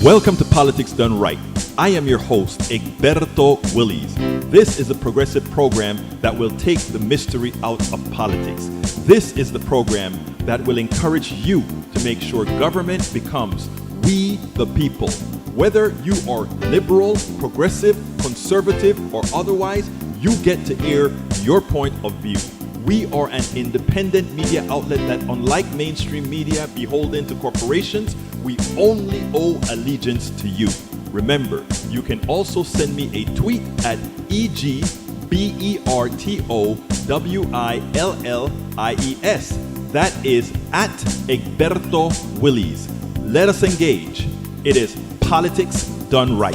Welcome to Politics Done Right. I am your host, Egberto Willies. This is a progressive program that will take the mystery out of politics. This is the program that will encourage you to make sure government becomes we the people. Whether you are liberal, progressive, conservative, or otherwise, you get to air your point of view. We are an independent media outlet that, unlike mainstream media beholden to corporations, we only owe allegiance to you. Remember, you can also send me a tweet at EGBERTOWILLIES. That is at Egberto Willies. Let us engage. It is Politics Done Right.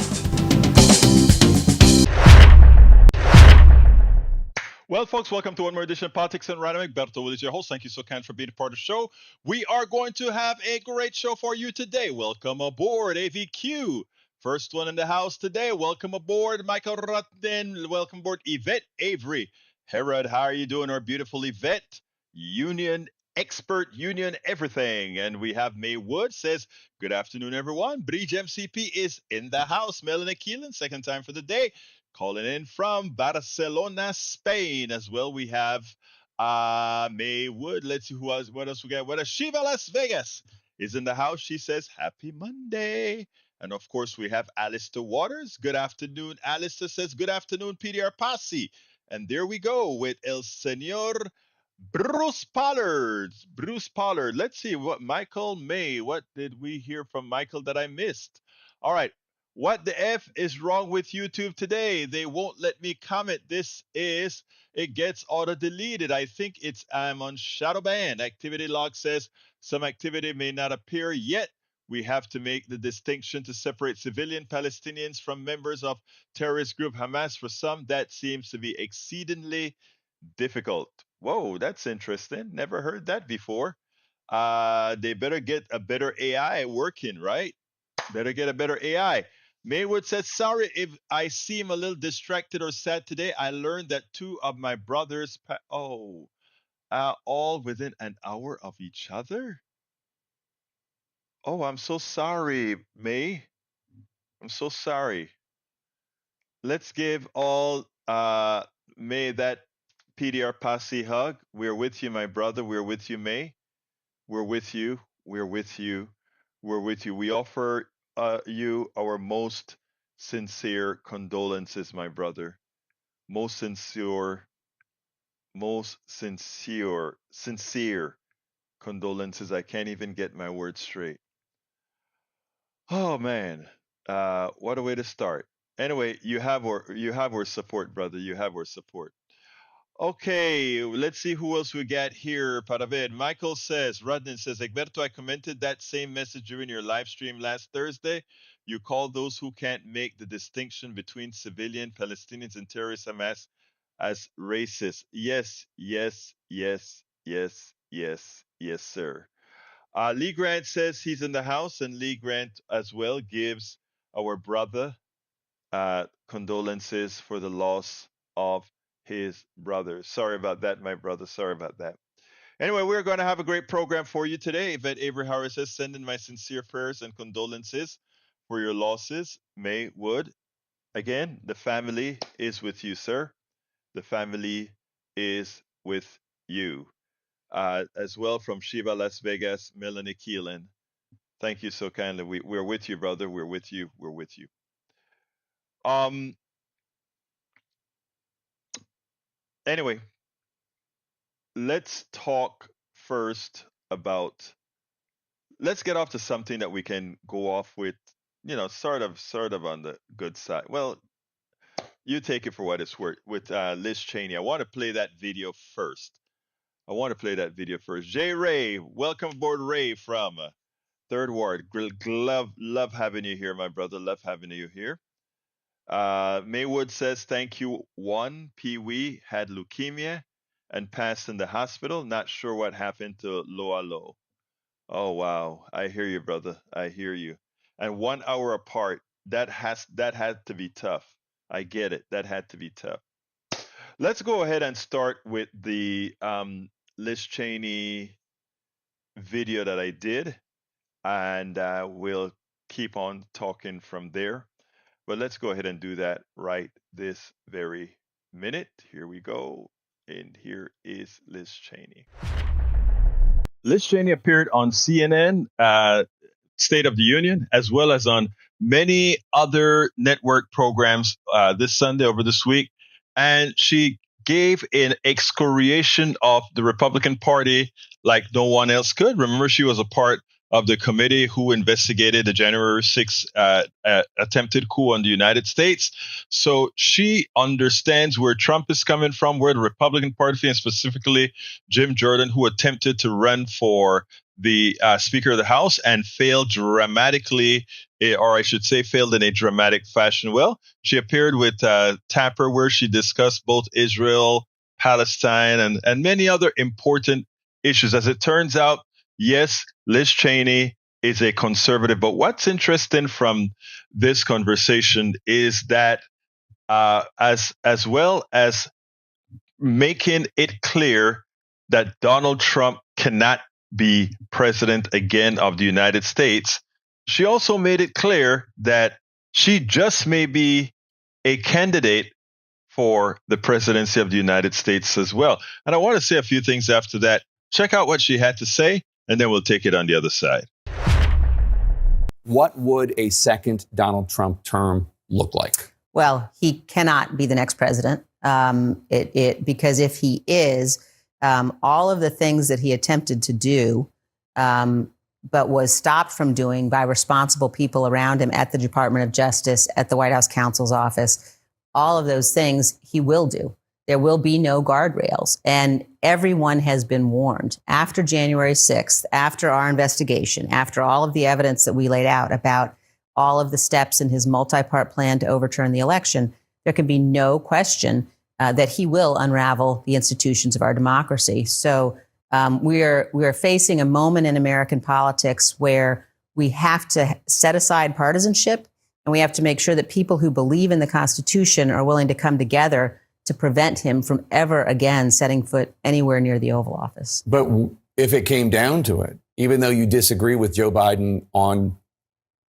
Well, folks, welcome to one more edition of Politics and Right. I'm Egberto Willies, your host. Thank you so kind for being a part of the show. We are going to have a great show for you today. Welcome aboard, AVQ. First one in the house today. Welcome aboard, Michael Rutten. Welcome aboard, Yvette Avery. Herod, how are you doing, our beautiful Yvette? Union expert, union everything. And we have May Wood says, good afternoon, everyone. Bridge MCP is in the house. Melanie Keelan, second time for the day. Calling in from Barcelona, Spain. As well, we have May Wood. Let's see what else we got. What a Shiva Las Vegas is in the house. She says, happy Monday. And of course, we have Alistair Waters. Good afternoon. Alistair says, good afternoon, PDR Posse. And there we go with El Senor Bruce Pollard. Bruce Pollard. Let's see what Michael May. What did we hear from Michael that I missed? All right. What the F is wrong with YouTube today? They won't let me comment. It gets auto-deleted. I think I'm on shadow ban. Activity log says some activity may not appear yet. We have to make the distinction to separate civilian Palestinians from members of terrorist group Hamas. For some, that seems to be exceedingly difficult. Whoa, that's interesting. Never heard that before. They better get a better AI working, right? Better get a better AI. Maywood says, sorry if I seem a little distracted or sad today. I learned that two of my brothers, all within an hour of each other. Oh, I'm so sorry, May. I'm so sorry. Let's give all May that PDR Posse hug. We're with you, my brother. We're with you, May. We're with you. We're with you. We're with you. We offer you our most sincere condolences, my brother. Most sincere condolences. I can't even get my words straight. Oh man, what a way to start. Anyway, you have our support, brother. You have our support. Okay, let's see who else we got here. Para ver. Michael says, Rudden says, Egberto, I commented that same message during your live stream last Thursday. You called those who can't make the distinction between civilian Palestinians and terrorist Hamas as racist. Yes, yes, yes, yes, yes, yes, sir. Lee Grant says he's in the house, and Lee Grant as well gives our brother condolences for the loss of his brother. Sorry about that, my brother. Sorry about that. Anyway, we're going to have a great program for you today. Yvette Avery Harris says, sending my sincere prayers and condolences for your losses. May Wood, again, the family is with you, sir. The family is with you. As well from Shiva Las Vegas, Melanie Keelan. Thank you so kindly. We're with you, brother. We're with you. We're with you. Um. Anyway, let's talk first about. Let's get off to something that we can go off with. Sort of on the good side. Well, you take it for what it's worth. With Liz Cheney, I want to play that video first. Jay Ray, welcome aboard, Ray from Third Ward. Love having you here, my brother. Love having you here. Maywood says, thank you. One, Pee Wee had leukemia and passed in the hospital. Not sure what happened to Loa Lo. Oh, wow. I hear you, brother. I hear you. And 1 hour apart, that had to be tough. I get it. That had to be tough. Let's go ahead and start with the Liz Cheney video that I did, and we'll keep on talking from there. But let's go ahead and do that right this very minute. Here we go. And here is Liz Cheney. Liz Cheney appeared on CNN, State of the Union, as well as on many other network programs this Sunday over this week. And she gave an excoriation of the Republican Party like no one else could. Remember, she was a part of the committee who investigated the January 6th attempted coup on the United States. So she understands where Trump is coming from, where the Republican Party, and specifically Jim Jordan, who attempted to run for the Speaker of the House and failed dramatically, or I should say failed in a dramatic fashion. Well, she appeared with Tapper, where she discussed both Israel, Palestine, and many other important issues. As it turns out, yes, Liz Cheney is a conservative. But what's interesting from this conversation is that as well as making it clear that Donald Trump cannot be president again of the United States, she also made it clear that she just may be a candidate for the presidency of the United States as well. And I want to say a few things after that. Check out what she had to say, and then we'll take it on the other side. What would a second Donald Trump term look like? Well, he cannot be the next president because if he is, all of the things that he attempted to do, but was stopped from doing by responsible people around him at the Department of Justice, at the White House counsel's office, all of those things he will do. There will be no guardrails. And everyone has been warned after January 6th, after our investigation, after all of the evidence that we laid out about all of the steps in his multi-part plan to overturn the election, there can be no question that he will unravel the institutions of our democracy. So we are facing a moment in American politics where we have to set aside partisanship, and we have to make sure that people who believe in the Constitution are willing to come together to prevent him from ever again setting foot anywhere near the Oval Office. But if it came down to it, even though you disagree with Joe Biden on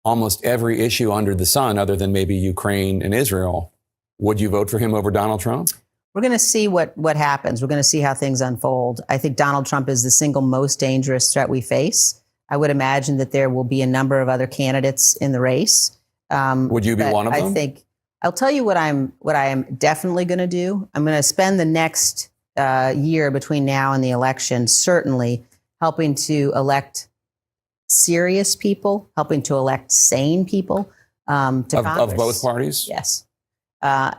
almost every issue under the sun, other than maybe Ukraine and Israel, would you vote for him over Donald Trump? We're going to see what happens. We're going to see how things unfold. I think Donald Trump is the single most dangerous threat we face. I would imagine that there will be a number of other candidates in the race. Would you be one of them? I think I'll tell you what I am definitely going to do. I'm going to spend the next year between now and the election certainly helping to elect serious people, helping to elect sane people to Congress. Of both parties? Yes.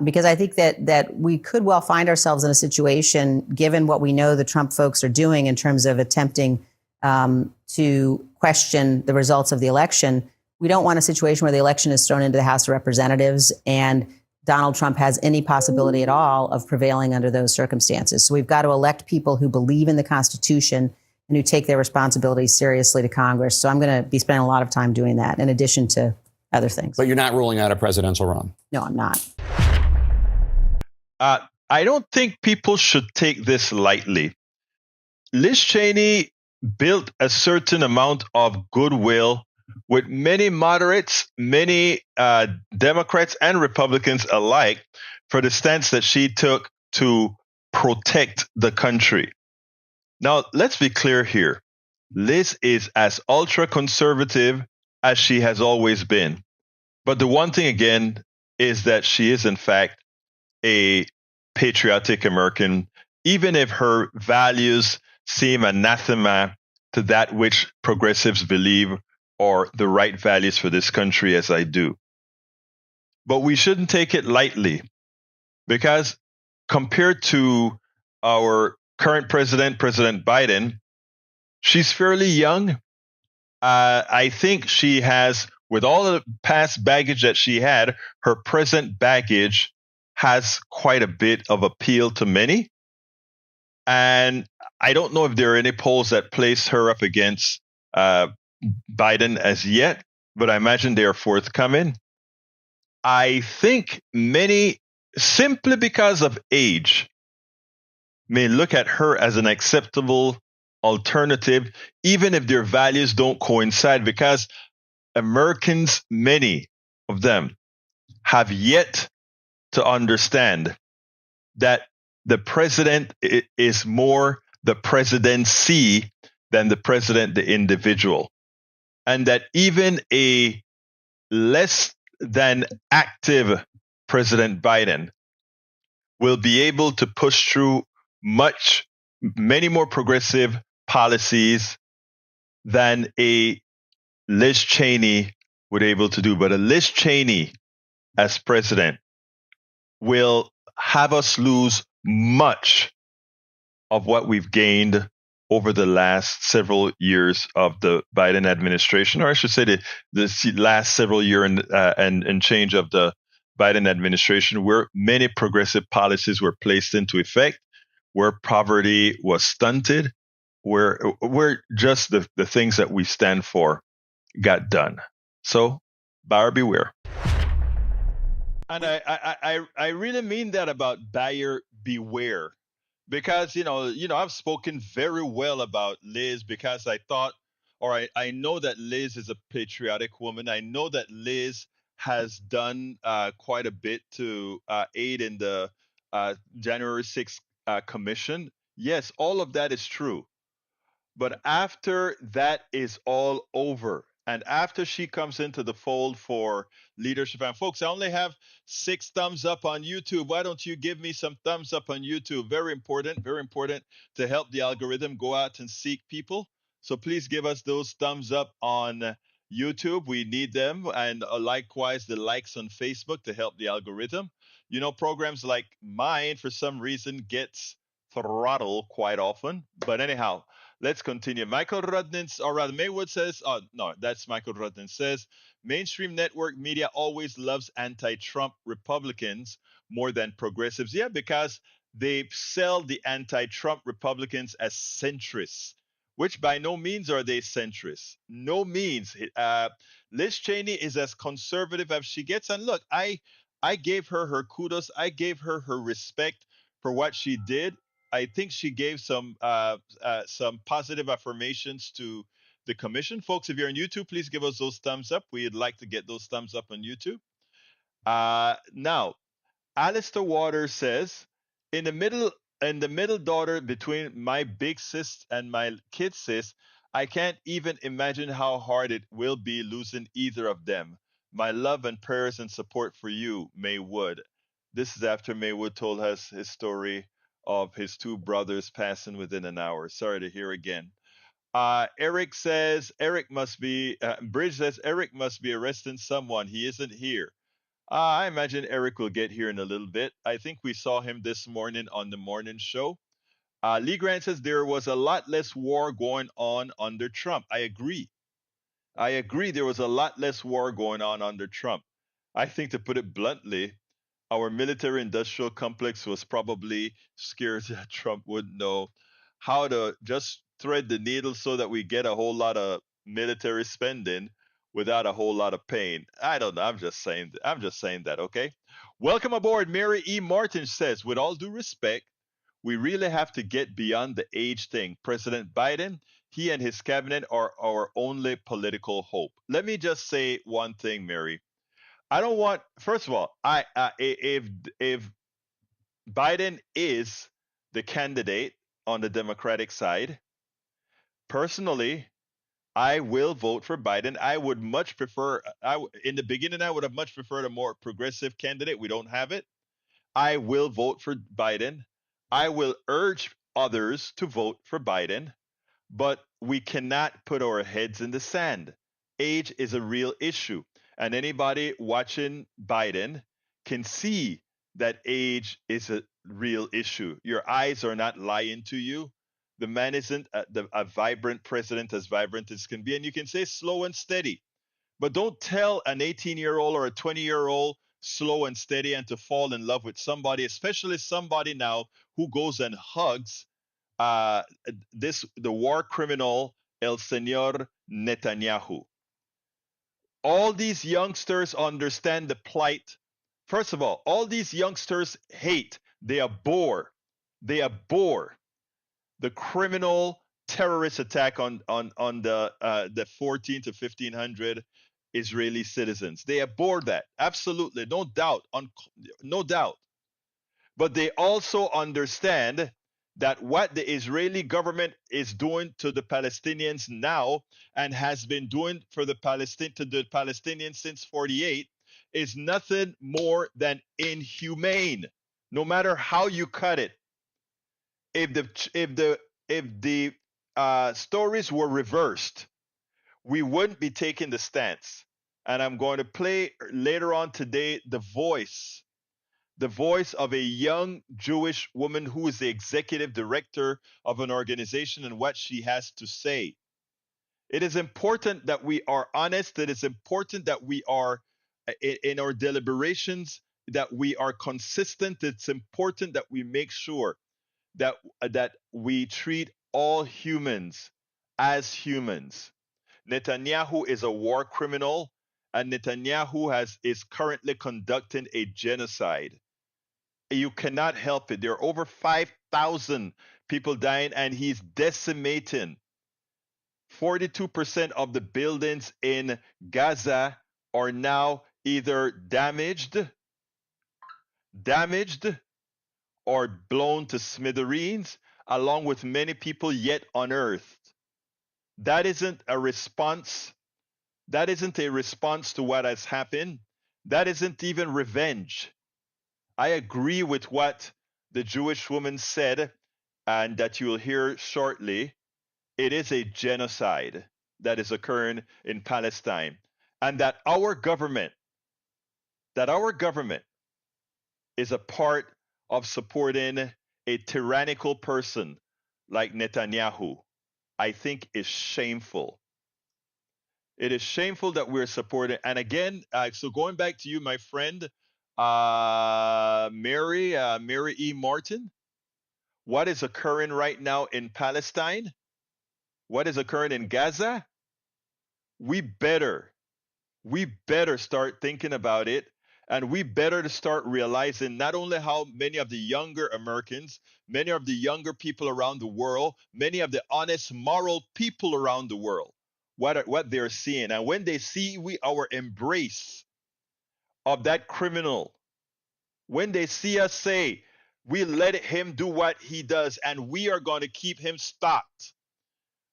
Because I think that we could well find ourselves in a situation, given what we know the Trump folks are doing in terms of attempting to question the results of the election. We don't want a situation where the election is thrown into the House of Representatives and Donald Trump has any possibility at all of prevailing under those circumstances. So we've got to elect people who believe in the Constitution and who take their responsibilities seriously to Congress. So I'm going to be spending a lot of time doing that in addition to other things. But you're not ruling out a presidential run? No, I'm not. I don't think people should take this lightly. Liz Cheney built a certain amount of goodwill with many moderates, many Democrats and Republicans alike for the stance that she took to protect the country. Now, let's be clear here. Liz is as ultra-conservative as she has always been. But the one thing, again, is that she is, in fact, a patriotic American, even if her values seem anathema to that which progressives believe are the right values for this country, as I do. But we shouldn't take it lightly, because compared to our current president, President Biden, she's fairly young. I think she has, with all the past baggage that she had, her present baggage has quite a bit of appeal to many. And I don't know if there are any polls that place her up against Biden as yet, but I imagine they are forthcoming. I think many, simply because of age, may look at her as an acceptable alternative, even if their values don't coincide, because Americans, many of them, have yet to understand that the president is more the presidency than the president, the individual. And that even a less than active President Biden will be able to push through many more progressive policies than a Liz Cheney would able to do. But a Liz Cheney as president will have us lose much of what we've gained over the last several years of the Biden administration, or I should say the last several year and change of the Biden administration, where many progressive policies were placed into effect, where poverty was stunted, where just the things that we stand for got done. So buyer beware. And I really mean that about buyer beware. Because I've spoken very well about Liz because I thought, or I know that Liz is a patriotic woman. I know that Liz has done quite a bit to aid in the January 6th commission. Yes, all of that is true. But after that is all over, and after she comes into the fold for leadership, and folks, I only have 6 thumbs up on YouTube. Why don't you give me some thumbs up on YouTube? Very important to help the algorithm go out and seek people. So please give us those thumbs up on YouTube. We need them. And likewise, the likes on Facebook to help the algorithm. Programs like mine, for some reason, gets throttled quite often. But anyhow, let's continue. Michael Rudnin, or rather, Maywood says, no, that's Michael Rudnin says, mainstream network media always loves anti-Trump Republicans more than progressives. Yeah, because they sell the anti-Trump Republicans as centrists, which by no means are they centrists. No means. Liz Cheney is as conservative as she gets. And look, I gave her kudos. I gave her respect for what she did. I think she gave some positive affirmations to the commission. Folks, if you're on YouTube, please give us those thumbs up. We'd like to get those thumbs up on YouTube. Now, Alistair Waters says, in the middle daughter between my big sis and my kid sis, I can't even imagine how hard it will be losing either of them. My love and prayers and support for you, Maywood. This is after Maywood told us his story of his 2 brothers passing within an hour. Sorry to hear again. Eric says, Bridge says, Eric must be arresting someone. He isn't here. I imagine Eric will get here in a little bit. I think we saw him this morning on the morning show. Lee Grant says there was a lot less war going on under Trump. I agree. There was a lot less war going on under Trump. I think, to put it bluntly, our military industrial complex was probably scared that Trump wouldn't know how to just thread the needle so that we get a whole lot of military spending without a whole lot of pain. I don't know. I'm just saying that, okay? Welcome aboard. Mary E. Martin says, with all due respect, we really have to get beyond the age thing. President Biden, he and his cabinet are our only political hope. Let me just say one thing, Mary. I don't want. First of all, if Biden is the candidate on the Democratic side, personally, I will vote for Biden. I would much prefer. In the beginning, I would have much preferred a more progressive candidate. We don't have it. I will vote for Biden. I will urge others to vote for Biden, but we cannot put our heads in the sand. Age is a real issue. And anybody watching Biden can see that age is a real issue. Your eyes are not lying to you. The man isn't a vibrant president, as vibrant as can be. And you can say slow and steady. But don't tell an 18-year-old or a 20-year-old slow and steady and to fall in love with somebody, especially somebody now who goes and hugs the war criminal El Señor Netanyahu. All these youngsters understand the plight. First of all these youngsters hate, they abhor the criminal terrorist attack on the 14 to 1500 Israeli citizens. They abhor that. Absolutely. No doubt. No doubt. But they also understand that what the Israeli government is doing to the Palestinians now and has been doing for the Palestinians since 48 is nothing more than inhumane. No matter how you cut it, if the stories were reversed, we wouldn't be taking the stance. And I'm going to play later on today the voice of a young Jewish woman who is the executive director of an organization and what she has to say. It is important that we are honest. It is important that we are in our deliberations, that we are consistent. It's important that we make sure that we treat all humans as humans. Netanyahu is a war criminal, and Netanyahu is currently conducting a genocide. You cannot help it. There are over 5,000 people dying, and he's decimating. 42% of the buildings in Gaza are now either damaged or blown to smithereens, along with many people yet unearthed. That isn't a response. That isn't a response to what has happened. That isn't even revenge. I agree with what the Jewish woman said, and that you will hear shortly. It is a genocide that is occurring in Palestine, and that our government is a part of supporting a tyrannical person like Netanyahu, I think is shameful. It is shameful that we're supporting. And again, so going back to you, my friend, Mary E. Martin, what is occurring right now in Palestine? What is occurring in Gaza? We better start thinking about it, and we better start realizing not only how many of the younger Americans, many of the younger people around the world, many of the honest, moral people around the world, what they're seeing. And when they see our embrace of that criminal, when they see us say, we let him do what he does and we are going to keep him stocked,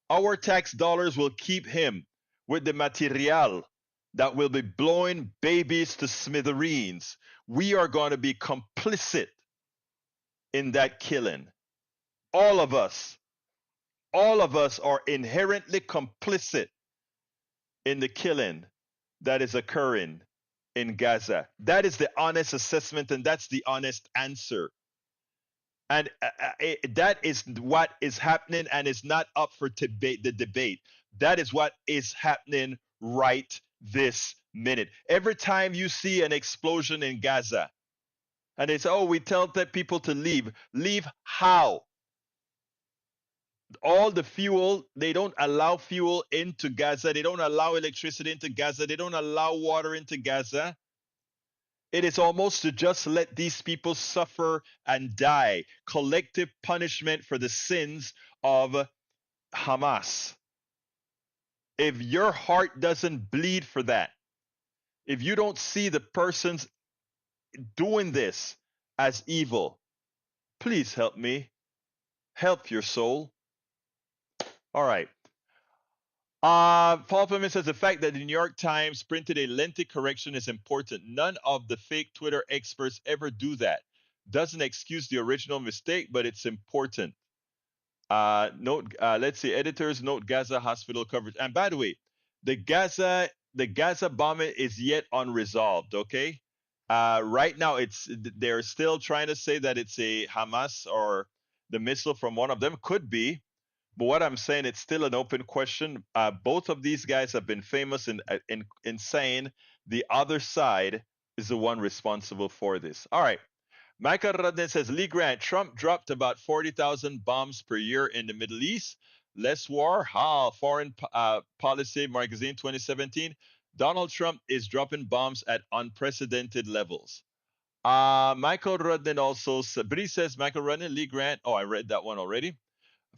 our tax dollars will keep him with the material that will be blowing babies to smithereens. We are going to be complicit in that killing. All of us are inherently complicit in the killing that is occurring in Gaza. That is the honest assessment, and that's the honest answer. And that is what is happening, and is not up for debate. The debate. That is what is happening right this minute. Every time you see an explosion in Gaza, and they say, "Oh, we tell the people to leave." Leave how? All the fuel, they don't allow fuel into Gaza. They don't allow electricity into Gaza. They don't allow water into Gaza. It is almost to just let these people suffer and die. Collective punishment for the sins of Hamas. If your heart doesn't bleed for that, if you don't see the persons doing this as evil, please help me. Help your soul. All right. Paul Plymouth says the fact that the New York Times printed a lengthy correction is important. None of the fake Twitter experts ever do that. Doesn't excuse the original mistake, but it's important. Let's see. Editors note Gaza hospital coverage. And by the way, the Gaza bombing is yet unresolved. Okay. Right now, they're still trying to say that it's a Hamas or the missile from one of them. Could be. But what I'm saying, it's still an open question. Both of these guys have been famous in saying the other side is the one responsible for this. All right. Michael Radden says, Lee Grant, Trump dropped about 40,000 bombs per year in the Middle East. Less war. Foreign Policy Magazine 2017. Donald Trump is dropping bombs at unprecedented levels. Michael Radden also, Bree says, Michael Radden, Lee Grant. Oh, I read that one already.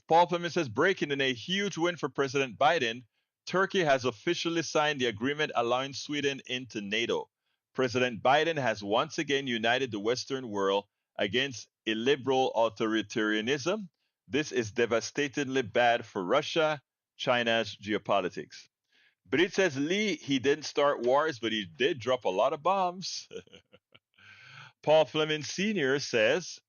Paul Plymouth says, breaking in a huge win for President Biden. Turkey has officially signed the agreement allowing Sweden into NATO. President Biden has once again united the Western world against illiberal authoritarianism. This is devastatingly bad for Russia, China's geopolitics. Brit says Lee, he didn't start wars, but he did drop a lot of bombs. Paul Fleming Sr. says,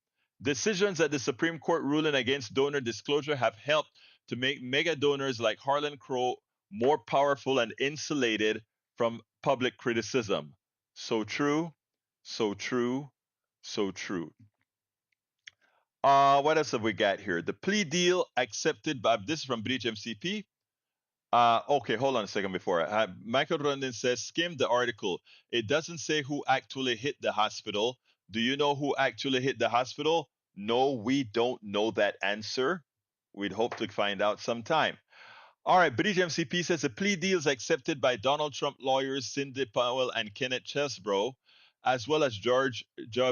decisions at the Supreme Court ruling against donor disclosure have helped to make mega donors like Harlan Crow more powerful and insulated from public criticism. So true, so true, so true. What else have we got here? The plea deal accepted by, this is from Breach MCP. Okay, hold on a second before. Michael Rondon says, skim the article. It doesn't say who actually hit the hospital. Do you know who actually hit the hospital? No, we don't know that answer. We'd hope to find out sometime. All right, British MCP says the plea deals accepted by Donald Trump lawyers Cindy Powell and Kenneth Chesebro, as well as Judge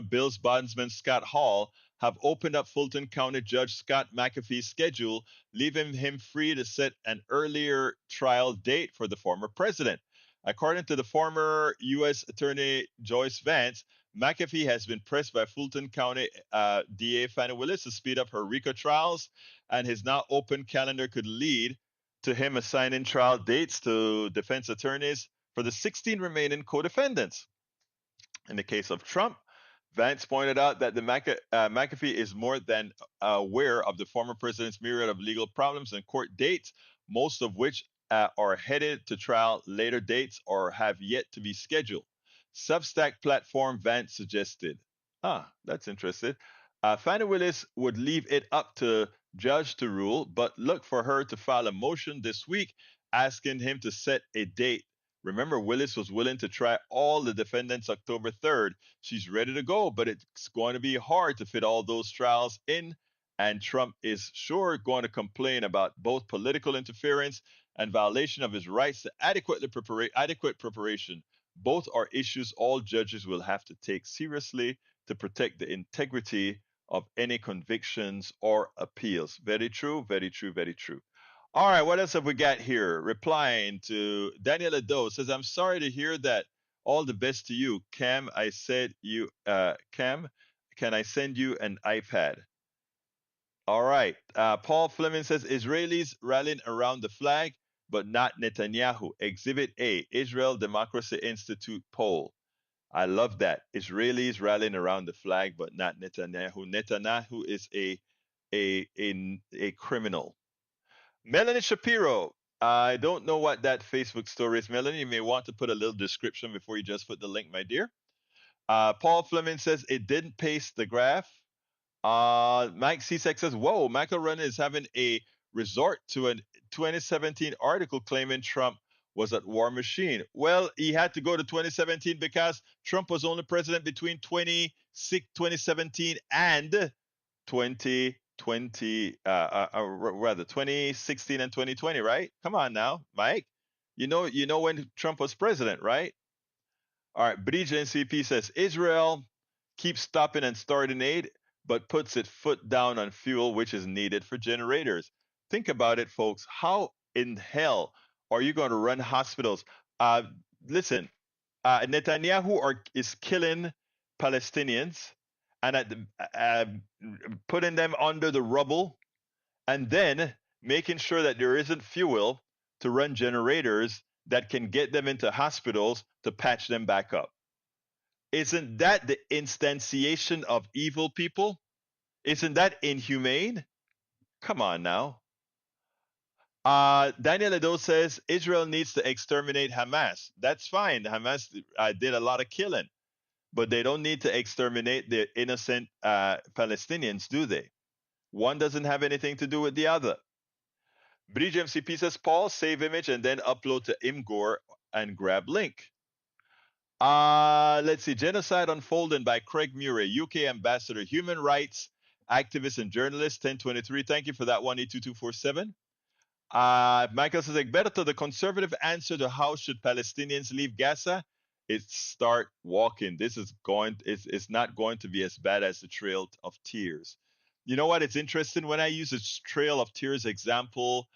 Bill's bondsman Scott Hall, have opened up Fulton County Judge Scott McAfee's schedule, leaving him free to set an earlier trial date for the former president. According to the former U.S. Attorney Joyce Vance, McAfee has been pressed by Fulton County DA Fannie Willis to speed up her RICO trials, and his now open calendar could lead to him assigning trial dates to defense attorneys for the 16 remaining co-defendants. In the case of Trump, Vance pointed out that the McAfee is more than aware of the former president's myriad of legal problems and court dates, most of which are headed to trial later dates or have yet to be scheduled. Substack platform Vance suggested. That's interesting. Fannie Willis would leave it up to judge to rule, but look for her to file a motion this week asking him to set a date. Remember, Willis was willing to try all the defendants October 3rd. She's ready to go, but it's going to be hard to fit all those trials in, and Trump is sure going to complain about both political interference and violation of his rights to adequate preparation. Both are issues all judges will have to take seriously to protect the integrity of any convictions or appeals. Very true, very true, very true. All right, what else have we got here? Replying to Daniel Ado says, I'm sorry to hear that. All the best to you. Cam, Cam, can I send you an iPad? All right. Paul Fleming says, Israelis rallying around the flag, but not Netanyahu. Exhibit A, Israel Democracy Institute poll. I love that. Israelis rallying around the flag, but not Netanyahu. Netanyahu is a criminal. Melanie Shapiro. I don't know what that Facebook story is. Melanie, you may want to put a little description before you just put the link, my dear. Paul Fleming says it didn't paste the graph. Mike Csack says, whoa, Michael Run is having a resort to a 2017 article claiming Trump was at war machine. Well, he had to go to 2017 because Trump was only president between 2017 and 2016 and 2020, right? Come on now, Mike. You know when Trump was president, right? All right, Bridge NCP says Israel keeps stopping and starting aid, but puts its foot down on fuel, which is needed for generators. Think about it, folks. How in hell are you going to run hospitals? Listen, Netanyahu is killing Palestinians and putting them under the rubble, and then making sure that there isn't fuel to run generators that can get them into hospitals to patch them back up. Isn't that the instantiation of evil, people? Isn't that inhumane? Come on now. Daniel Edo says Israel needs to exterminate Hamas. That's fine. Hamas did a lot of killing, but they don't need to exterminate the innocent Palestinians, do they? One doesn't have anything to do with the other. Bridge MCP says, Paul, save image and then upload to Imgur and grab link. Let's see. Genocide Unfolding by Craig Murray, UK Ambassador, Human Rights Activist and Journalist, 1023. Thank you for that, 18247. Michael says, Egberto, the conservative answer to how should Palestinians leave Gaza is start walking. This is it's not going to be as bad as the Trail of Tears. You know what? It's interesting. When I use a Trail of Tears example,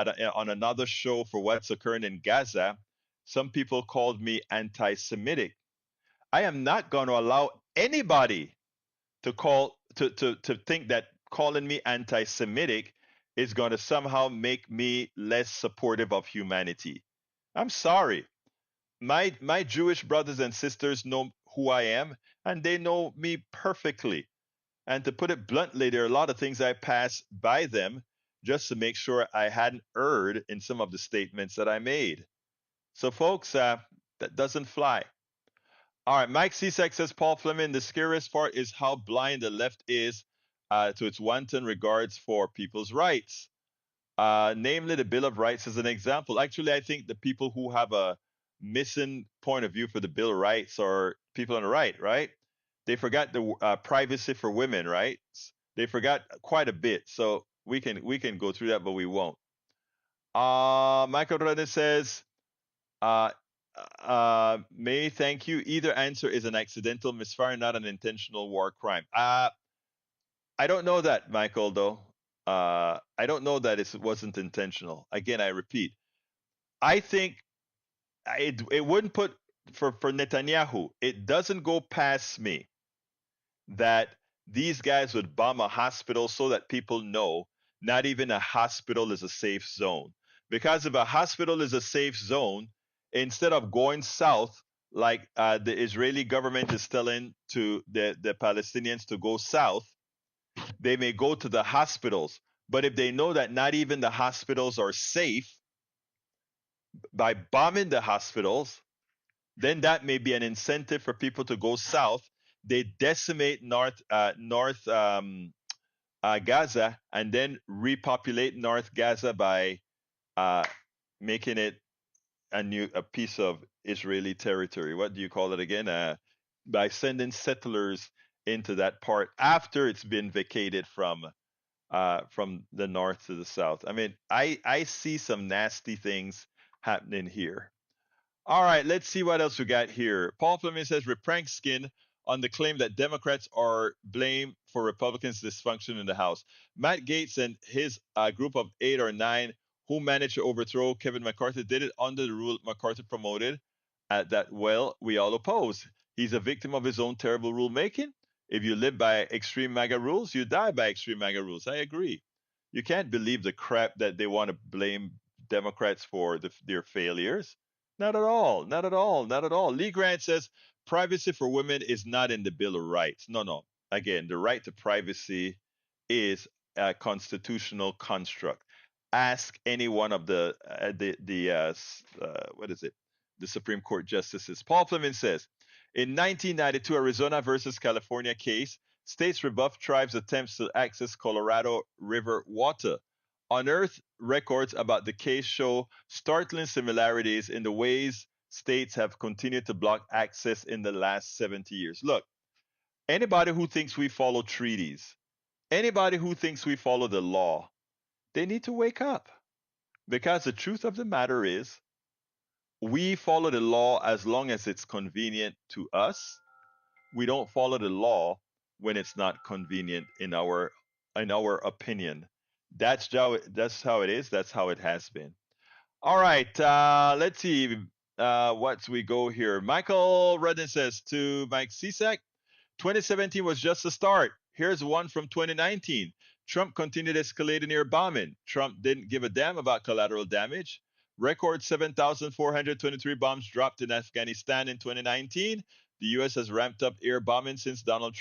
on another show for what's occurring in Gaza, some people called me anti-Semitic. I am not going to allow anybody to think that calling me anti-Semitic is going to somehow make me less supportive of humanity. I'm sorry. My Jewish brothers and sisters know who I am, and they know me perfectly. And to put it bluntly, there are a lot of things I pass by them just to make sure I hadn't erred in some of the statements that I made. So, folks, that doesn't fly. All right, Mike Cisak says, Paul Fleming, the scariest part is how blind the left is to its wanton regards for people's rights. Namely, the Bill of Rights as an example. Actually, I think the people who have a missing point of view for the Bill of Rights are people on the right? They forgot the privacy for women, right? They forgot quite a bit. So we can go through that, but we won't. Michael Rene says, May, thank you. Either answer is an accidental misfire, not an intentional war crime. I don't know that, Michael, though. I don't know that it wasn't intentional. Again, I repeat, I think it wouldn't put for Netanyahu. It doesn't go past me that these guys would bomb a hospital so that people know not even a hospital is a safe zone. Because if a hospital is a safe zone, instead of going south like the Israeli government is telling to the Palestinians to go south, they may go to the hospitals. But if they know that not even the hospitals are safe, by bombing the hospitals, then that may be an incentive for people to go south. They decimate North Gaza and then repopulate North Gaza by making it a piece of Israeli territory. What do you call it again? By sending settlers into that part after it's been vacated from the north to the south. I mean, I see some nasty things happening here. All right, let's see what else we got here. Paul Fleming says, reprank skin on the claim that Democrats are blamed for Republicans' dysfunction in the House. Matt Gaetz and his group of 8 or 9 who managed to overthrow Kevin McCarthy did it under the rule McCarthy promoted that, well, we all oppose. He's a victim of his own terrible rulemaking. If you live by extreme MAGA rules, you die by extreme MAGA rules. I agree. You can't believe the crap that they want to blame Democrats for their failures. Not at all. Not at all. Not at all. Lee Grant says privacy for women is not in the Bill of Rights. No. Again, the right to privacy is a constitutional construct. Ask any one of the Supreme Court justices. Paul Fleming says, in 1992 Arizona versus California case, states rebuff tribes' attempts to access Colorado River water. Unearthed records about the case show startling similarities in the ways states have continued to block access in the last 70 years. Look, anybody who thinks we follow treaties, anybody who thinks we follow the law, they need to wake up. Because the truth of the matter is, we follow the law as long as it's convenient to us. We don't follow the law when it's not convenient in our opinion. That's how it is. That's how it has been. All right. Let's see. What we go here. Michael Redden says to Mike Cisak, 2017 was just the start. Here's one from 2019. Trump continued escalating air bombing. Trump didn't give a damn about collateral damage. Record 7,423 bombs dropped in Afghanistan in 2019. The U.S. has ramped up air bombing since Donald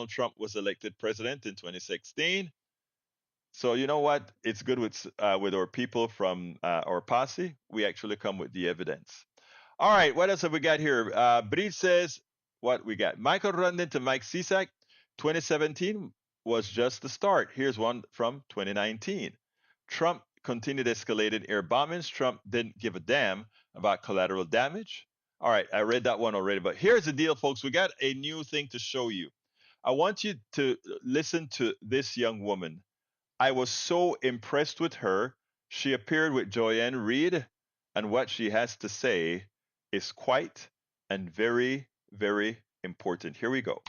Trump was elected president in 2016. So you know what? It's good with our people from our posse. We actually come with the evidence. All right, what else have we got here? Breed says, what we got? Michael Rundin to Mike Cisak. 2017 was just the start. Here's one from 2019. Trump continued escalating air bombings. Trump didn't give a damn about collateral damage. All right, I read that one already, but here's the deal, folks. We got a new thing to show you. I want you to listen to this young woman. I was so impressed with her. She appeared with Joanne Reed, and what she has to say is quite and very, very important. Here we go.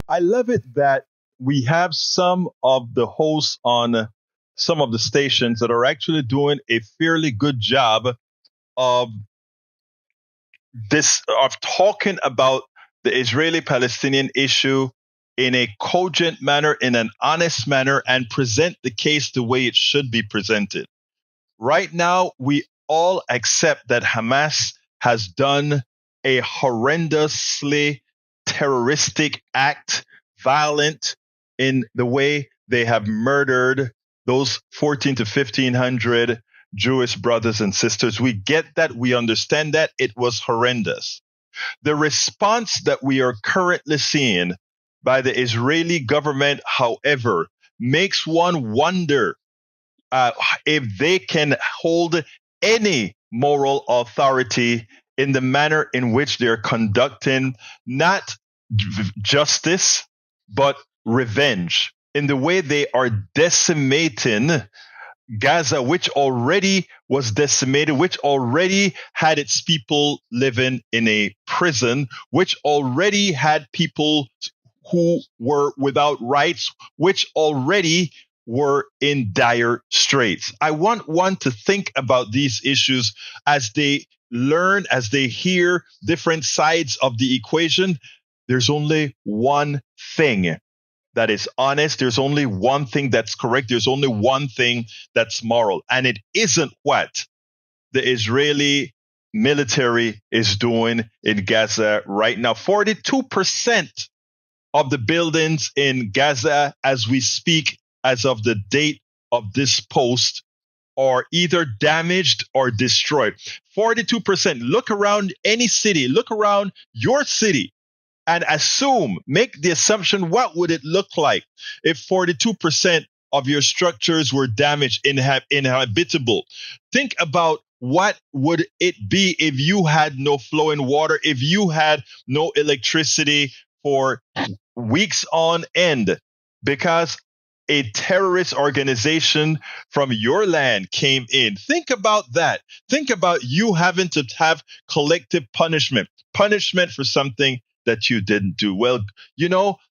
I love it that we have some of the hosts on some of the stations that are actually doing a fairly good job of talking about the Israeli-Palestinian issue in a cogent manner, in an honest manner, and present the case the way it should be presented. Right now, we all accept that Hamas has done a horrendously terroristic act, violent in the way they have murdered those 14 to 1,500 Jewish brothers and sisters. We get that. We understand that. It was horrendous. The response that we are currently seeing by the Israeli government, however, makes one wonder if they can hold any moral authority in the manner in which they're conducting not justice, but revenge, in the way they are decimating Gaza, which already was decimated, which already had its people living in a prison, which already had people who were without rights, which already were in dire straits. I want one to think about these issues as they learn, as they hear different sides of the equation. There's only one thing that is honest. There's only one thing that's correct. There's only one thing that's moral. And it isn't what the Israeli military is doing in Gaza right now. 42% of the buildings in Gaza as we speak, as of the date of this post, are either damaged or destroyed. 42%. Look around any city, look around your city, and make the assumption, what would it look like if 42% of your structures were damaged, inhabitable? Think about what would it be if you had no flowing water, if you had no electricity for weeks on end, because a terrorist organization from your land came in. Think about that. Think about you having to have collective punishment for something that you didn't do. Well,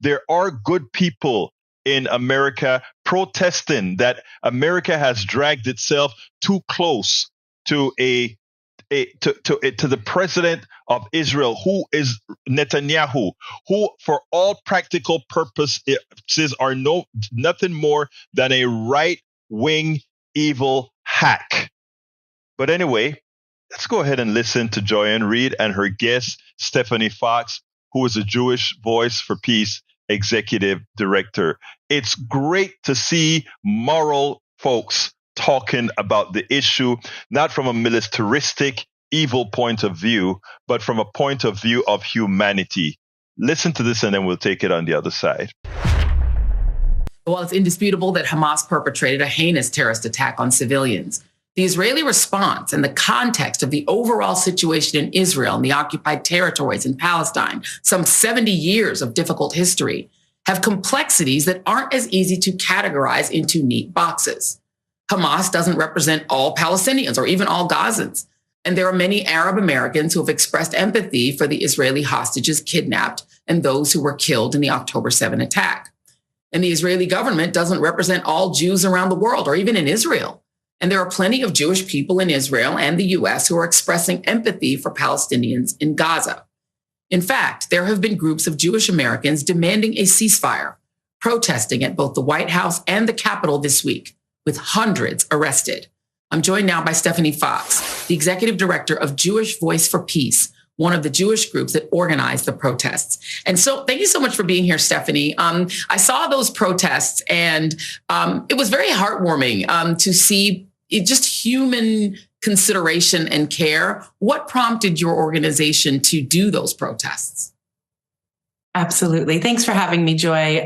there are good people in America protesting that America has dragged itself too close to the president of Israel, who is Netanyahu, who for all practical purposes are nothing more than a right-wing evil hack. But anyway, let's go ahead and listen to Joy-Ann Reid and her guest, Stephanie Fox, who is a Jewish Voice for Peace executive director. It's great to see moral folks talking about the issue, not from a militaristic, evil point of view, but from a point of view of humanity. Listen to this and then we'll take it on the other side. Well, it's indisputable that Hamas perpetrated a heinous terrorist attack on civilians. The Israeli response and the context of the overall situation in Israel and the occupied territories in Palestine, some 70 years of difficult history, have complexities that aren't as easy to categorize into neat boxes. Hamas doesn't represent all Palestinians or even all Gazans. And there are many Arab Americans who have expressed empathy for the Israeli hostages kidnapped and those who were killed in the October 7 attack. And the Israeli government doesn't represent all Jews around the world or even in Israel. And there are plenty of Jewish people in Israel and the US who are expressing empathy for Palestinians in Gaza. In fact, there have been groups of Jewish Americans demanding a ceasefire, protesting at both the White House and the Capitol this week, with hundreds arrested. I'm joined now by Stephanie Fox, the executive director of Jewish Voice for Peace, one of the Jewish groups that organized the protests. And so thank you so much for being here, Stephanie. I saw those protests and it was very heartwarming to see just human consideration and care. What prompted your organization to do those protests? Absolutely. Thanks for having me, Joy.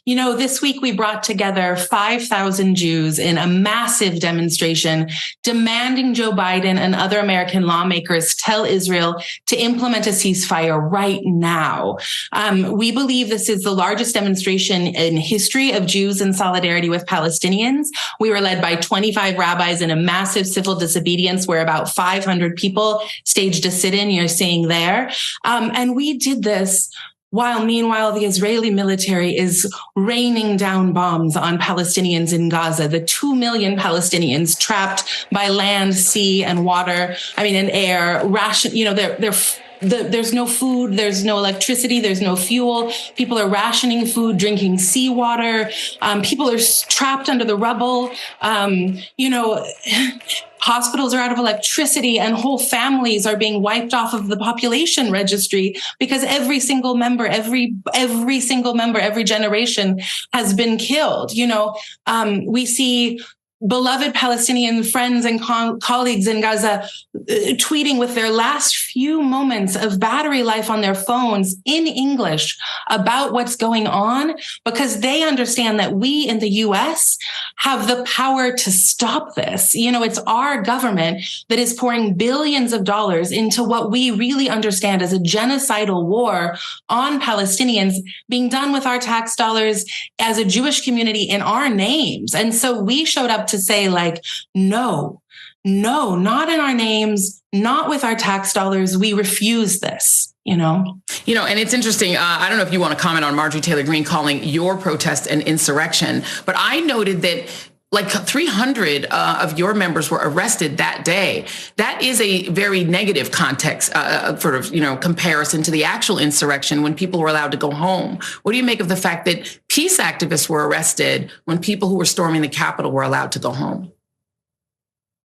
This week we brought together 5,000 Jews in a massive demonstration demanding Joe Biden and other American lawmakers tell Israel to implement a ceasefire right now. We believe this is the largest demonstration in history of Jews in solidarity with Palestinians. We were led by 25 rabbis in a massive civil disobedience where about 500 people staged a sit-in you're seeing there. And we did this while meanwhile the Israeli military is raining down bombs on Palestinians in Gaza, the 2 million Palestinians trapped by land, sea, and water, and air, there's no food, there's no electricity, there's no fuel. People are rationing food, drinking seawater. People are trapped under the rubble. Hospitals are out of electricity and whole families are being wiped off of the population registry because every single member, every generation has been killed. We see beloved Palestinian friends and colleagues in Gaza tweeting with their last few moments of battery life on their phones in English about what's going on, because they understand that we in the US have the power to stop this. It's our government that is pouring billions of dollars into what we really understand as a genocidal war on Palestinians being done with our tax dollars as a Jewish community in our names. And so we showed up to say, no, not in our names, not with our tax dollars. We refuse this. And it's interesting. I don't know if you want to comment on Marjorie Taylor Greene calling your protest an insurrection, but I noted that 300 of your members were arrested that day. That is a very negative context, comparison to the actual insurrection when people were allowed to go home. What do you make of the fact that peace activists were arrested when people who were storming the Capitol were allowed to go home?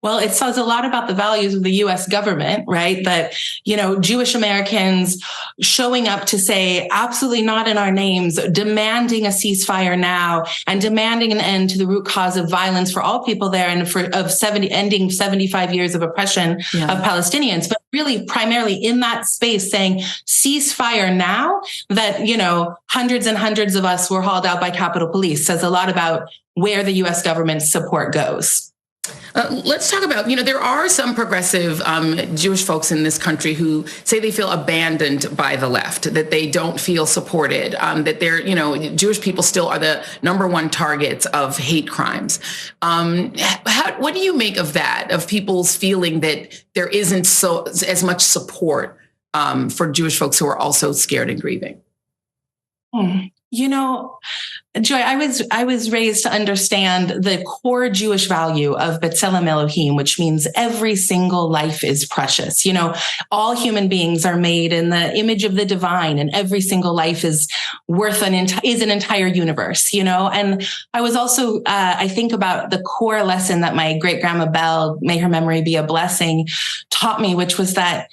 Well, it says a lot about the values of the U.S. government, right? That, Jewish Americans showing up to say, absolutely not in our names, demanding a ceasefire now and demanding an end to the root cause of violence for all people there and ending 75 years of oppression of Palestinians. But really primarily in that space saying ceasefire now, that, hundreds and hundreds of us were hauled out by Capitol Police, says a lot about where the U.S. government's support goes. Let's talk about, there are some progressive Jewish folks in this country who say they feel abandoned by the left, that they don't feel supported, that they're, Jewish people still are the number one targets of hate crimes. What do you make of that, of people's feeling that there isn't as much support for Jewish folks who are also scared and grieving? Joy, I was raised to understand the core Jewish value of B'Tselem Elohim, which means every single life is precious. All human beings are made in the image of the divine, and every single life is worth an entire universe. And I was also I think about the core lesson that my great grandma Belle, may her memory be a blessing, taught me, which was that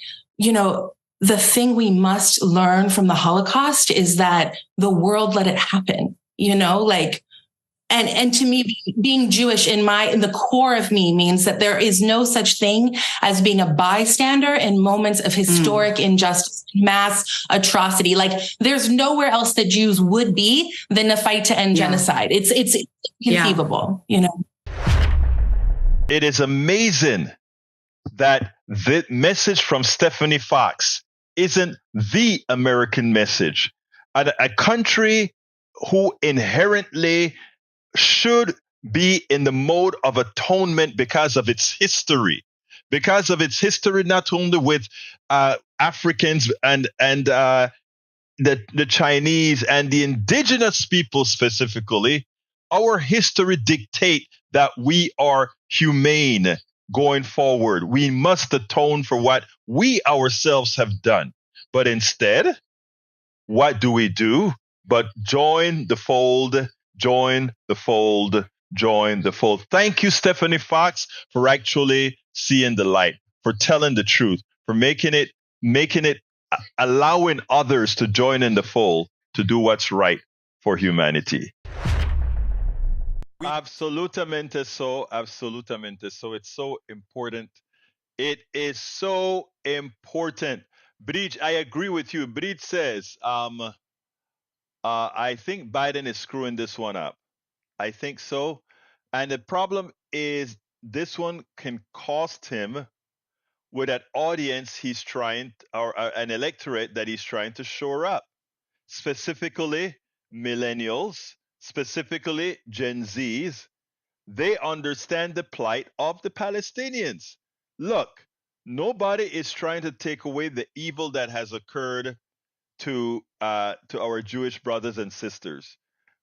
the thing we must learn from the Holocaust is that the world let it happen, and to me, being Jewish in the core of me means that there is no such thing as being a bystander in moments of historic injustice, mass atrocity. There's nowhere else that Jews would be than the fight to end genocide. It's inconceivable, It is amazing that the message from Stephanie Fox isn't the American message. A country who inherently should be in the mode of atonement because of its history, not only with Africans and the Chinese and the indigenous people specifically. Our history dictate that we are humane going forward. We must atone for what we ourselves have done. But instead, what do we do? But join the fold, join the fold, join the fold. Thank you, Stephanie Fox, for actually seeing the light, for telling the truth, for making it, allowing others to join in the fold to do what's right for humanity. Absolutamente so. It's so important. It is so important. Bridge, I agree with you. Bridge says, I think Biden is screwing this one up. I think so. And the problem is this one can cost him with that audience he's trying, or an electorate that he's trying to shore up, specifically millennials, specifically Gen Zs. They understand the plight of the Palestinians. Look, nobody is trying to take away the evil that has occurred to our Jewish brothers and sisters.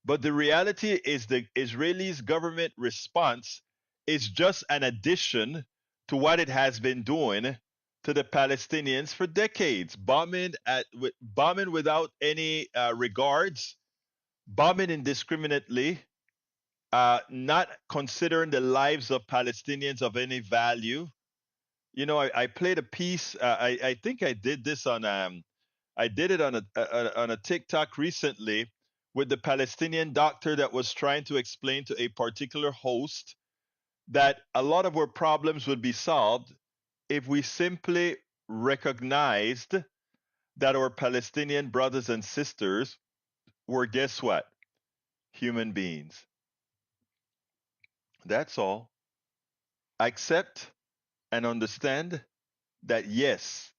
But the reality is the Israeli's government response is just an addition to what it has been doing to the Palestinians for decades, bombing without any regards, bombing indiscriminately, not considering the lives of Palestinians of any value. You know, I played a piece. I think I did this on I did it on a TikTok recently with the Palestinian doctor that was trying to explain to a particular host that a lot of our problems would be solved if we simply recognized that our Palestinian brothers and sisters were, guess what? Human beings. That's all. Accept and understand that, yes,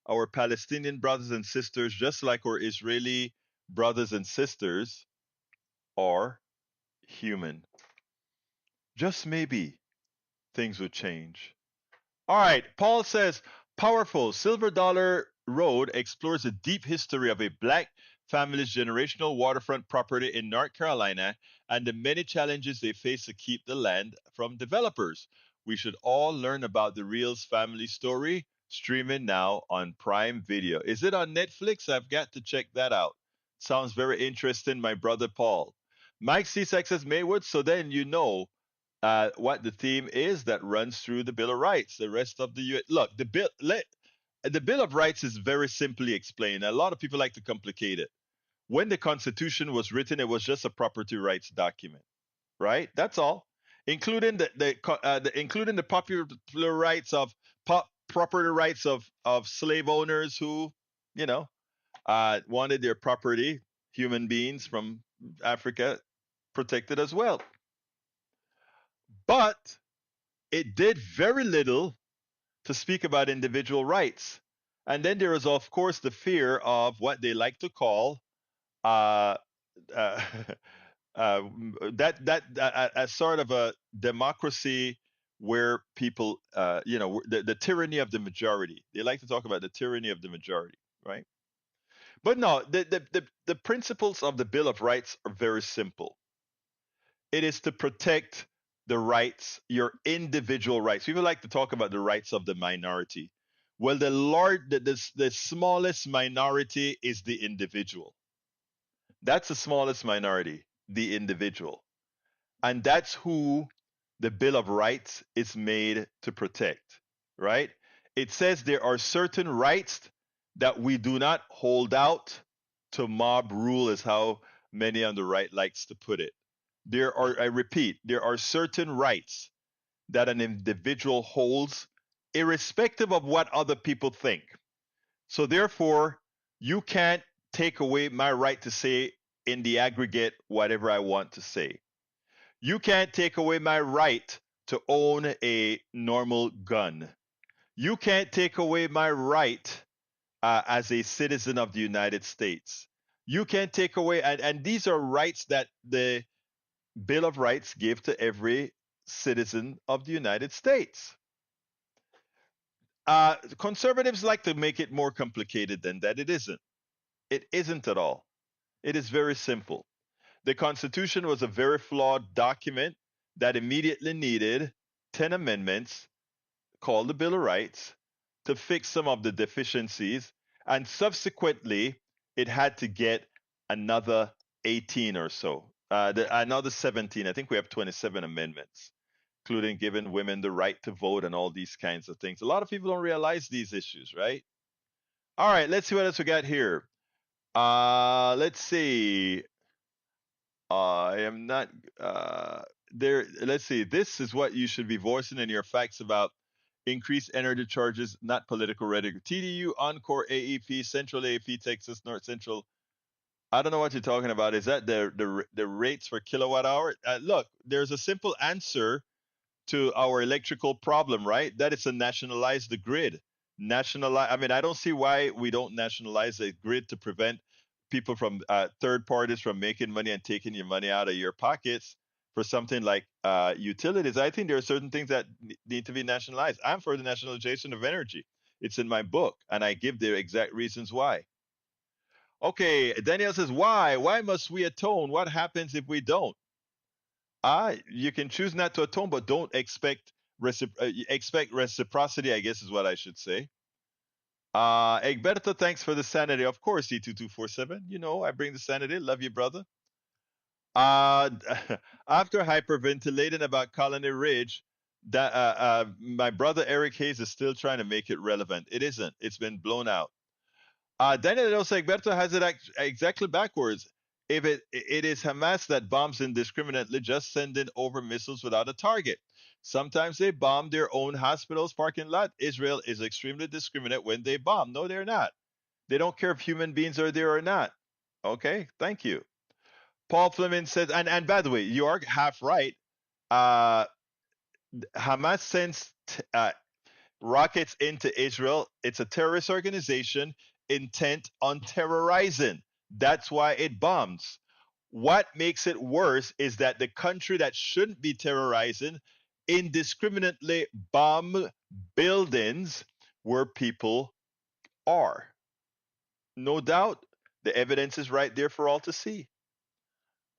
our Palestinian brothers and sisters, just like our Israeli brothers and sisters, are human. Just maybe things would change. All right, Paul says, powerful. Silver Dollar Road explores the deep history of a black family's generational waterfront property in North Carolina and the many challenges they face to keep the land from developers. We should all learn about the Reels family story, streaming now on Prime Video. Is it on Netflix? I've got to check that out. Sounds very interesting, my brother Paul. Mike C6 says Maywood, so then you know what the theme is that runs through the Bill of Rights. The rest of the look, the Bill of Rights is very simply explained. A lot of people like to complicate it. When the Constitution was written, it was just a property rights document, right? That's all, including including the popular rights of property rights of slave owners who, you know, wanted their property, human beings from Africa, protected as well. But it did very little to speak about individual rights. And then there is, of course, the fear of what they like to call uh, uh, a sort of a democracy where people, the tyranny of the majority. They like to talk about the tyranny of the majority, right? But no, the principles of the Bill of Rights are very simple. It is to protect the rights, your individual rights. People like to talk about the rights of the minority. Well, the smallest minority is the individual. That's the smallest minority, the individual. And that's who the Bill of Rights is made to protect, right? It says there are certain rights that we do not hold out to mob rule, is how many on the right likes to put it. I repeat, there are certain rights that an individual holds irrespective of what other people think. So therefore, you can't take away my right to say in the aggregate whatever I want to say. You can't take away my right to own a normal gun. You can't take away my right as a citizen of the United States. You can't take away, and these are rights that the Bill of Rights give to every citizen of the United States. Conservatives like to make it more complicated than that. It isn't. It isn't at all. It is very simple. The Constitution was a very flawed document that immediately needed 10 amendments called the Bill of Rights to fix some of the deficiencies, and subsequently it had to get another 18 or so, another 17. I think we have 27 amendments, including giving women the right to vote and all these kinds of things. A lot of people don't realize these issues, right? All right, let's see what else we got here. Let's see. I am not there. Let's see. This is what you should be voicing in your facts about increased energy charges, not political rhetoric. TDU, Encore, AEP, Central AEP, Texas, North Central. I don't know what you're talking about. Is that the rates for kilowatt hour? Look, there's a simple answer to our electrical problem, right? That is to nationalize the grid. Nationalize. I mean, I don't see why we don't nationalize the grid to prevent people from third parties from making money and taking your money out of your pockets for something like utilities. I think there are certain things that need to be nationalized. I'm for the nationalization of energy. It's in my book, and I give the exact reasons why. Okay, Daniel says, why? Why must we atone? What happens if we don't? You can choose not to atone, but don't expect expect reciprocity, I guess is what I should say. Egberto, thanks for the sanity. Of course, E2247. You know, I bring the sanity. Love you, brother. Uh, After hyperventilating about Colony Ridge, that my brother Eric Hayes is still trying to make it relevant. It isn't. It's been blown out. Daniel Dos Egberto has it exactly backwards. If it is Hamas that bombs indiscriminately, just sending over missiles without a target. Sometimes they bomb their own hospitals parking lot. Israel is extremely discriminate when they bomb. No, they're not. They don't care if human beings are there or not. Okay, thank you. Paul Fleming says, and by the way, you are half right. Uh, Hamas sends rockets into Israel. It's a terrorist organization intent on terrorizing. That's why it bombs. What makes it worse is that the country that shouldn't be terrorizing indiscriminately bomb buildings where people are. No doubt, the evidence is right there for all to see.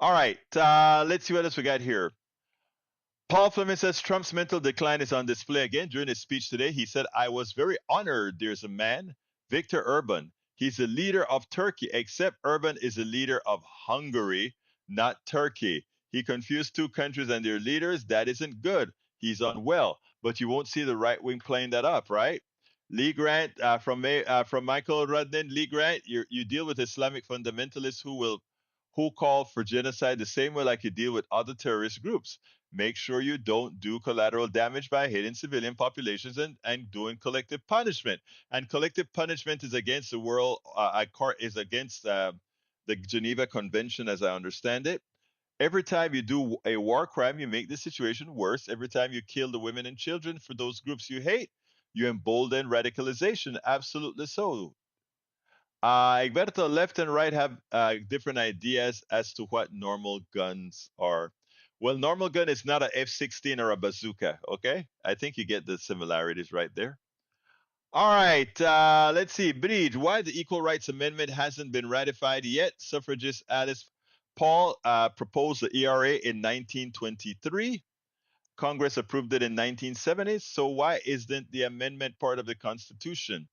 All right, let's see what else we got here. Paul Fleming says Trump's mental decline is on display again. During his speech today, he said, I was very honored. There's a man, Viktor Orban. He's the leader of Turkey, except Orban is the leader of Hungary, not Turkey. He confused two countries and their leaders. That isn't good. He's unwell. But you won't see the right wing playing that up, right? Lee Grant from Michael Rudnin. Lee Grant, you deal with Islamic fundamentalists who call for genocide the same way like you deal with other terrorist groups. Make sure you don't do collateral damage by hitting civilian populations and doing collective punishment. And collective punishment is against the world, is against the Geneva Convention, as I understand it. Every time you do a war crime, you make the situation worse. Every time you kill the women and children for those groups you hate, you embolden radicalization. Absolutely so. Egberto, left and right have different ideas as to what normal guns are. Well, normal gun is not a F-16 or a bazooka, okay? I think you get the similarities right there. All right, let's see. Bridge, why the Equal Rights Amendment hasn't been ratified yet? Suffragist Alice Paul proposed the ERA in 1923. Congress approved it in 1970. So why isn't the amendment part of the Constitution?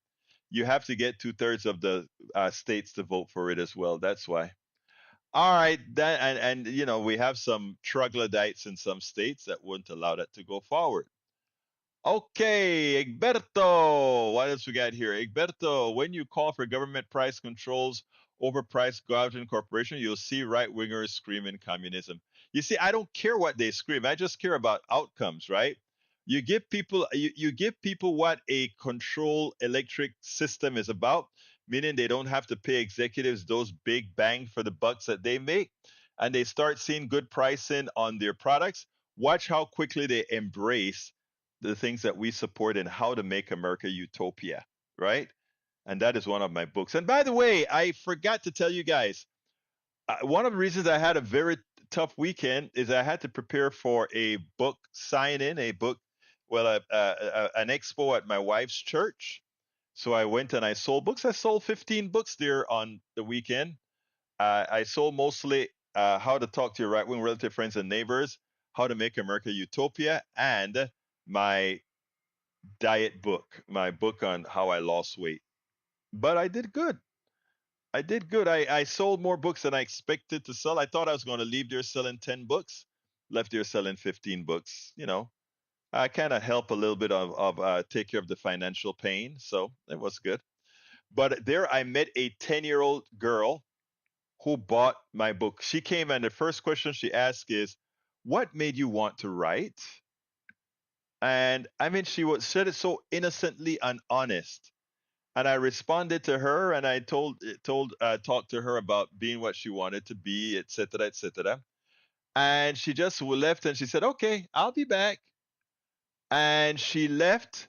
You have to get 2/3 of the states to vote for it as well. That's why. All right, that and you know we have some troglodytes in some states that wouldn't allow that to go forward. Okay, Egberto, what else we got here? Egberto, when you call for government price controls over price gouging corporation, you'll see right wingers screaming communism. You see, I don't care what they scream. I just care about outcomes, right? You give people what a control electric system is about, meaning they don't have to pay executives those big bang for the bucks that they make, and they start seeing good pricing on their products. Watch how quickly they embrace the things that we support and how to make America utopia, right? And that is one of my books. And by the way, I forgot to tell you guys, one of the reasons I had a very tough weekend is I had to prepare for a book signing, an expo at my wife's church. So I went and I sold books. I sold 15 books there on the weekend. I sold mostly How to Talk to Your Right Wing Relative Friends and Neighbors, How to Make America Utopia, and my diet book, my book on how I lost weight. But I did good. I did good. I sold more books than I expected to sell. I thought I was going to leave there selling 10 books, left there selling 15 books. You know, I kind of help a little bit of take care of the financial pain. So it was good. But there I met a 10-year-old girl who bought my book. She came and the first question she asked is, what made you want to write? And I mean, said it so innocently and honest. And I responded to her, and I talked to her about being what she wanted to be, etc., etc. And she just left, and she said, "Okay, I'll be back." And she left,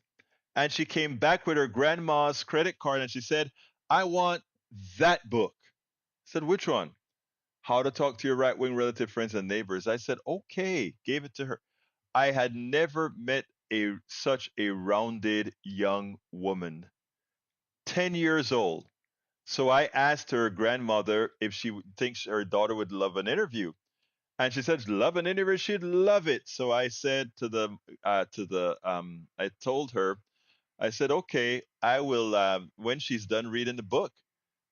and she came back with her grandma's credit card, and she said, "I want that book." I said, "Which one?" How to Talk to Your Right Wing Relative Friends and Neighbors. I said, "Okay," gave it to her. I had never met such a rounded young woman. 10 years old. So I asked her grandmother if she thinks her daughter would love an interview. And she said, love an interview, she'd love it. So I said I told her, I said, okay, I will, when she's done reading the book,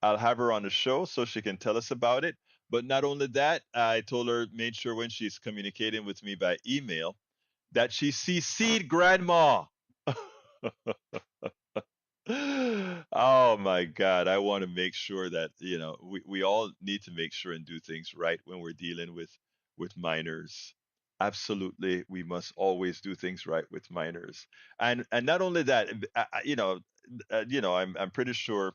I'll have her on the show so she can tell us about it. But not only that, I told her, made sure when she's communicating with me by email, that she CC'd grandma. Oh my God. I want to make sure that, we all need to make sure and do things right when we're dealing with minors. Absolutely. We must always do things right with minors. And not only that, I'm pretty sure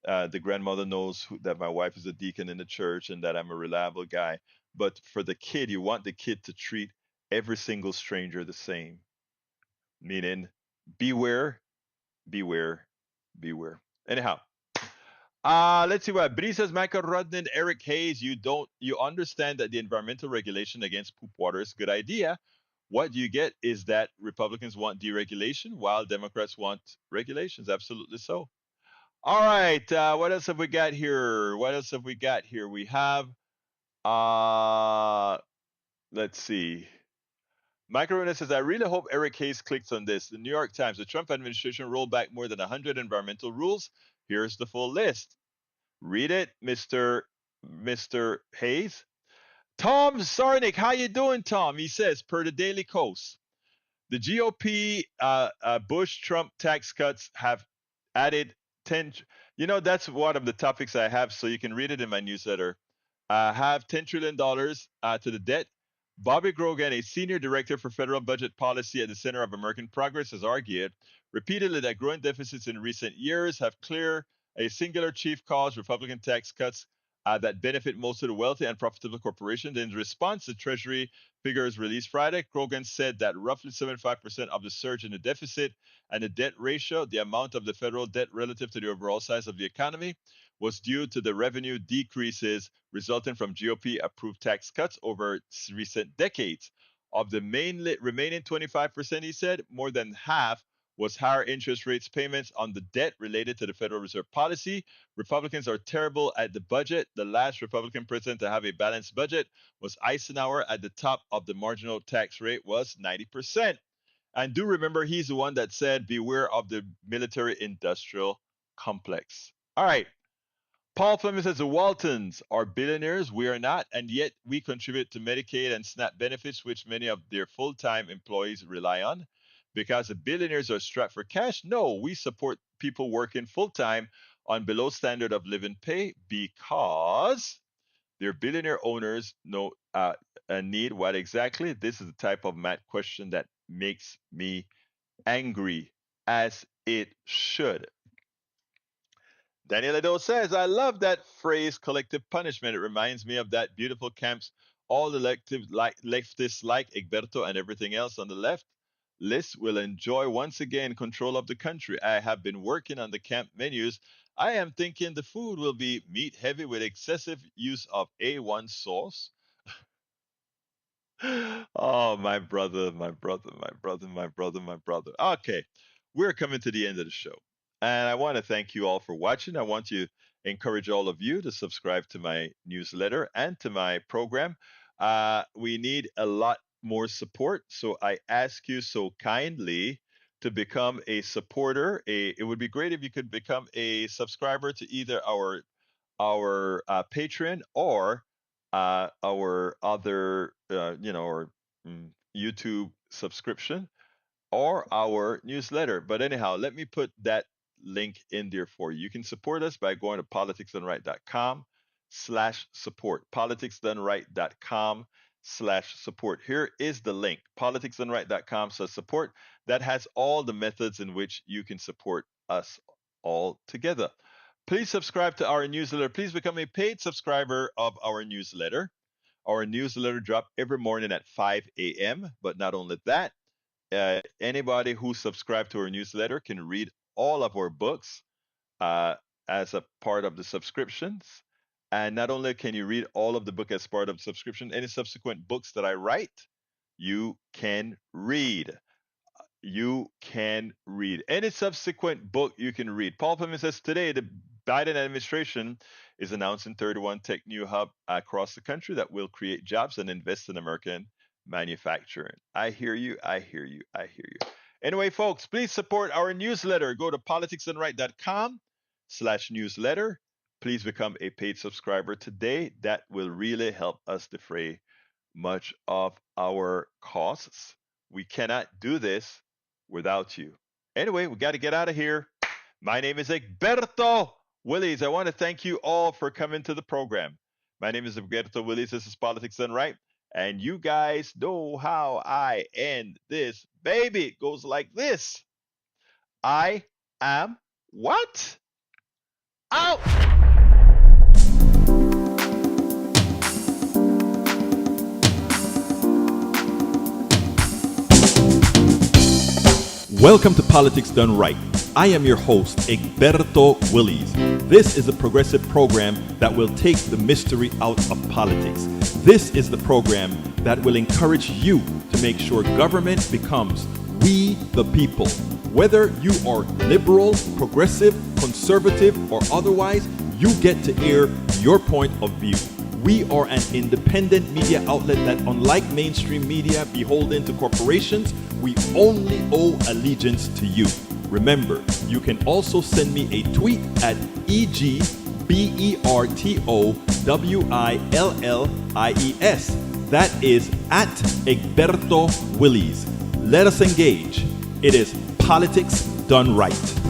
the grandmother knows that my wife is a deacon in the church and that I'm a reliable guy. But for the kid, you want the kid to treat every single stranger the same, meaning beware, beware, beware. Anyhow, let's see what Bree says. Michael Rudnin, Eric Hayes, you understand that the environmental regulation against poop water is a good idea. What you get is that Republicans want deregulation while Democrats want regulations. Absolutely so. All right, what else have we got here? What else have we got here? We have, let's see. Michael Rudnin says, I really hope Eric Hayes clicks on this. The New York Times, the Trump administration rolled back more than 100 environmental rules. Here's the full list. Read it, Mr. Hayes. Tom Sarnik, how you doing, Tom? He says, per the Daily Kos, the GOP Bush-Trump tax cuts have added 10. That's one of the topics I have, so you can read it in my newsletter. Have $10 trillion to the debt. Bobby Grogan, a senior director for federal budget policy at the Center of American Progress, has argued repeatedly that growing deficits in recent years have clear a singular chief cause, Republican tax cuts that benefit most of the wealthy and profitable corporations. In response to Treasury figures released Friday, Grogan said that roughly 75% of the surge in the deficit and the debt ratio, the amount of the federal debt relative to the overall size of the economy, was due to the revenue decreases resulting from GOP-approved tax cuts over recent decades. Of the remaining 25%, he said, more than half was higher interest rates payments on the debt related to the Federal Reserve policy. Republicans are terrible at the budget. The last Republican president to have a balanced budget was Eisenhower. At the top of the marginal tax rate was 90%. And do remember, he's the one that said, beware of the military-industrial complex. All right. Paul Fleming says the Waltons are billionaires. We are not, and yet we contribute to Medicaid and SNAP benefits, which many of their full-time employees rely on. Because the billionaires are strapped for cash? No, we support people working full-time on below standard of living pay because their billionaire owners know need what exactly? This is the type of math question that makes me angry, as it should. Daniel Edo says, I love that phrase, collective punishment. It reminds me of that beautiful camps all elective leftists like Egberto and everything else on the left list will enjoy once again control of the country. I have been working on the camp menus. I am thinking the food will be meat heavy with excessive use of A1 sauce. Oh, my brother, my brother, my brother, my brother, my brother. Okay, we're coming to the end of the show. And I want to thank you all for watching. I want to encourage all of you to subscribe to my newsletter and to my program. We need a lot more support. So I ask you so kindly to become a supporter. It would be great if you could become a subscriber to either our Patreon or our other, YouTube subscription or our newsletter. But anyhow, let me put that link in there for you. You can support us by going to politicsdoneright.com/support. politicsdoneright.com/support. Here is the link, politicsdoneright.com/support. That has all the methods in which you can support us all together. Please subscribe to our newsletter. Please become a paid subscriber of our newsletter. Our newsletter drops every morning at 5 a.m. But not only that, anybody who subscribes to our newsletter can read all of our books as a part of the subscriptions. And not only can you read all of the book as part of the subscription, any subsequent books that I write, you can read. You can read any subsequent book you can read. Paul Fleming says today the Biden administration is announcing 31 tech new hub across the country that will create jobs and invest in American manufacturing. I hear you. I hear you. I hear you. Anyway, folks, please support our newsletter. Go to politicsdoneright.com/newsletter. Please become a paid subscriber today. That will really help us defray much of our costs. We cannot do this without you. Anyway, we got to get out of here. My name is Egberto Willies. I want to thank you all for coming to the program. My name is Egberto Willies. This is Politics Done Right. And you guys know how I end this baby. It goes like this. I am what? Out! Welcome to Politics Done Right. I am your host, Egberto Willies. This is a progressive program that will take the mystery out of politics. This is the program that will encourage you to make sure government becomes we the people. Whether you are liberal, progressive, conservative, or otherwise, you get to air your point of view. We are an independent media outlet that, unlike mainstream media beholden to corporations, we only owe allegiance to you. Remember, you can also send me a tweet at EGBERTOWILLIES. That is at Egberto Willies. Let us engage. It is Politics Done Right.